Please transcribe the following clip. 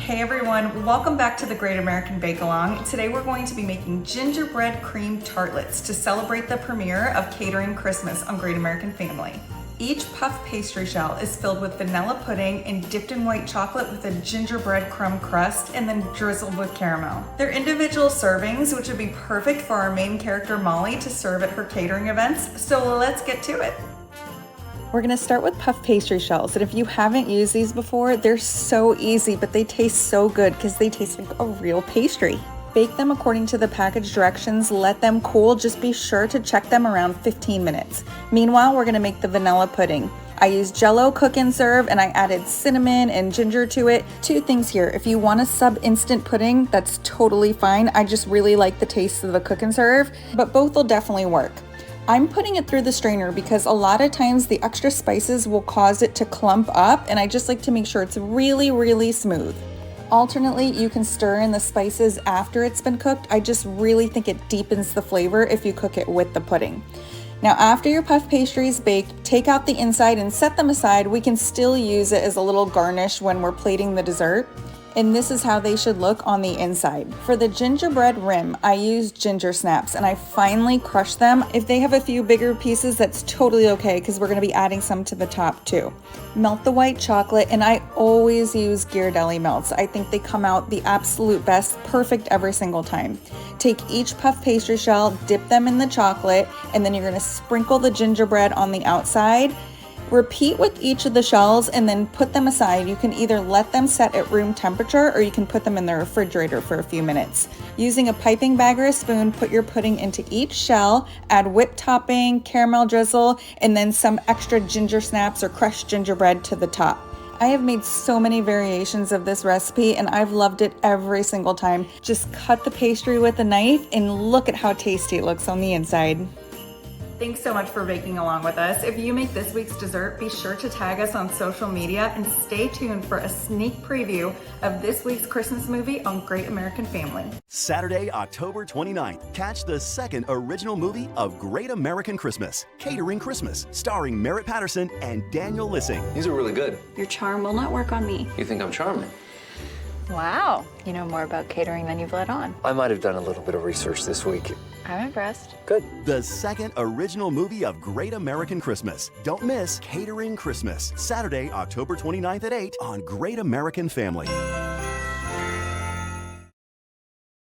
Hey everyone, welcome back to the Great American Bake-Along. Today we're going to be making gingerbread cream tartlets to celebrate the premiere of Catering Christmas on Great American Family. Each puff pastry shell is filled with vanilla pudding and dipped in white chocolate with a gingerbread crumb crust and then drizzled with caramel. They're individual servings, which would be perfect for our main character Molly to serve at her catering events, so let's get to it. We're gonna start with puff pastry shells, and if you haven't used these before, they're so easy, but they taste so good because they taste like a real pastry. Bake them according to the package directions, let them cool, just be sure to check them around 15 minutes. Meanwhile, we're gonna make the vanilla pudding. I used Jell-O cook and serve, and I added cinnamon and ginger to it. Two things here, if you want a sub-instant pudding, that's totally fine. I just really like the taste of the cook and serve, but both will definitely work. I'm putting it through the strainer because a lot of times the extra spices will cause it to clump up, and I just like to make sure it's really smooth. Alternately, you can stir in the spices after it's been cooked. I just really think it deepens the flavor if you cook it with the pudding. Now, after your puff pastry is baked, take out the inside and set them aside. We can still use it as a little garnish when we're plating the dessert. And this is how they should look on the inside. For the gingerbread rim, I used ginger snaps and I finely crushed them. If they have a few bigger pieces, that's totally okay because we're gonna be adding some to the top too. Melt the white chocolate, and I always use Ghirardelli melts. I think they come out the absolute best, perfect every single time. Take each puff pastry shell, dip them in the chocolate, and then you're gonna sprinkle the gingerbread on the outside. Repeat with each of the shells and then put them aside. You can either let them set at room temperature or you can put them in the refrigerator for a few minutes. Using a piping bag or a spoon, put your pudding into each shell, add whipped topping, caramel drizzle, and then some extra ginger snaps or crushed gingerbread to the top. I have made so many variations of this recipe and I've loved it every single time. Just cut the pastry with a knife and look at how tasty it looks on the inside. Thanks so much for baking along with us. If you make this week's dessert, be sure to tag us on social media and stay tuned for a sneak preview of this week's Christmas movie on Great American Family. Saturday, October 29th, catch the second original movie of Great American Christmas, Catering Christmas, starring Merritt Patterson and Daniel Lissing. These are really good. Your charm will not work on me. You think I'm charming? Wow, you know more about catering than you've let on. I might have done a little bit of research this week. I'm impressed. Good. The second original movie of Great American Christmas. Don't miss Catering Christmas, Saturday, October 29th at 8 on Great American Family.